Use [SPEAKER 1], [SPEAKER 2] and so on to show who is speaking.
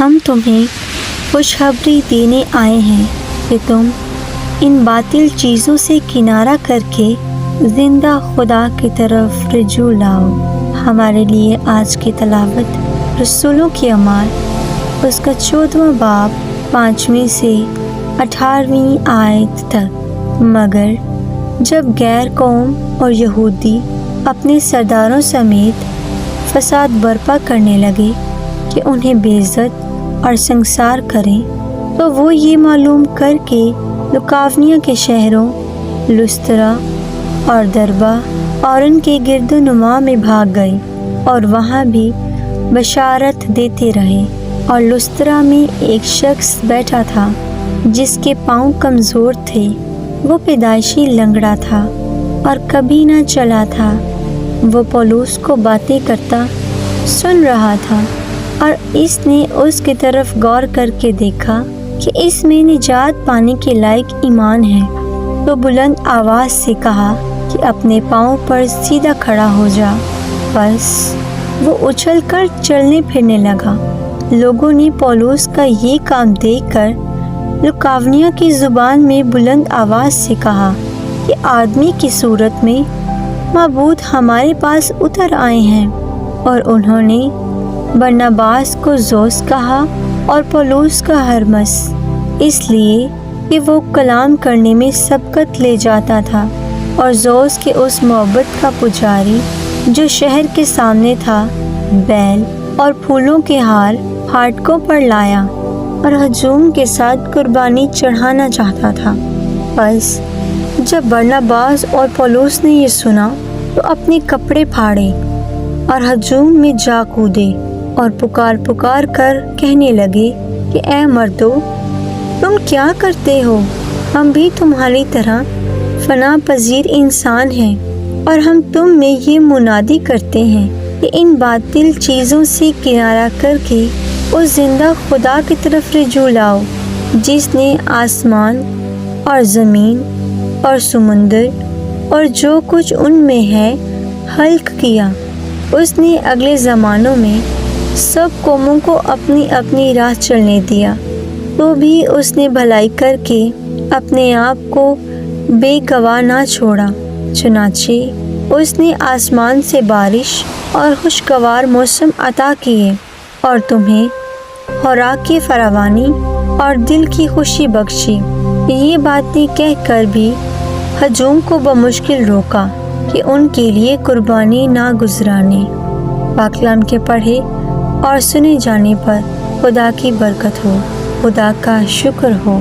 [SPEAKER 1] ہم تمہیں خوشخبری دینے آئے ہیں کہ تم ان باطل چیزوں سے کنارہ کر کے زندہ خدا کی طرف رجوع لاؤ۔ ہمارے لیے آج کی تلاوت رسولوں کے اعمال اس کا 14واں باب 5ویں سے 18ویں آیت تک۔ مگر جب غیر قوم اور یہودی اپنے سرداروں سمیت فساد برپا کرنے لگے کہ انہیں بے عزت اور سنگسار کریں، تو وہ یہ معلوم کر کے لکاونیہ کے شہروں لسترا اور دربہ اور ان کے گرد و نواح میں بھاگ گئے اور وہاں بھی بشارت دیتے رہے۔ اور لسترا میں ایک شخص بیٹھا تھا جس کے پاؤں کمزور تھے، وہ پیدائشی لنگڑا تھا اور کبھی نہ چلا تھا۔ وہ پولس کو باتیں کرتا سن رہا تھا، اور اس نے اس کی طرف غور کر کے دیکھا کہ اس میں نجات پانے کے لائق ایمان ہے، تو بلند آواز سے کہا کہ اپنے پاؤں پر سیدھا کھڑا ہو جا۔ بس وہ اچھل کر چلنے پھرنے لگا۔ لوگوں نے پولس کا یہ کام دیکھ کر لکاونیہ کی زبان میں بلند آواز سے کہا کہ آدمی کی صورت میں معبود ہمارے پاس اتر آئے ہیں، اور انہوں نے برناباس کو زوس کہا اور پولس کا ہرمس، اس لیے کہ وہ کلام کرنے میں سبقت لے جاتا تھا۔ اور زوس کے اس معبد کا پجاری جو شہر کے سامنے تھا بیل اور پھولوں کے ہار پھاٹکوں پر لایا اور ہجوم کے ساتھ قربانی چڑھانا چاہتا تھا۔ بس جب برناباس اور پولس نے یہ سنا تو اپنے کپڑے پھاڑے اور ہجوم میں جا کودے اور پکار کر کہنے لگے کہ اے مردو، تم کیا کرتے ہو؟ ہم بھی تمہاری طرح فنا پذیر انسان ہیں، اور ہم تم میں یہ منادی کرتے ہیں کہ ان باطل چیزوں سے کنارہ کر کے اس زندہ خدا کی طرف رجوع لاؤ جس نے آسمان اور زمین اور سمندر اور جو کچھ ان میں ہے خلق کیا۔ اس نے اگلے زمانوں میں سب قوموں کو اپنی اپنی راہ چلنے دیا، تو بھی اس نے بھلائی کر کے اپنے آپ کو بے گواہ نہ چھوڑا۔ چنانچہ اس نے آسمان سے بارش اور خوشگوار موسم عطا کیے، اور تمہیں خوراک کی فراوانی اور دل کی خوشی بخشی۔ یہ باتیں کہہ کر بھی ہجوم کو بمشکل روکا کہ ان کے لیے قربانی نہ گزرانے۔ پاک کلام کے پڑھے اور سنے جانے پر خدا کی برکت ہو۔ خدا کا شکر ہو۔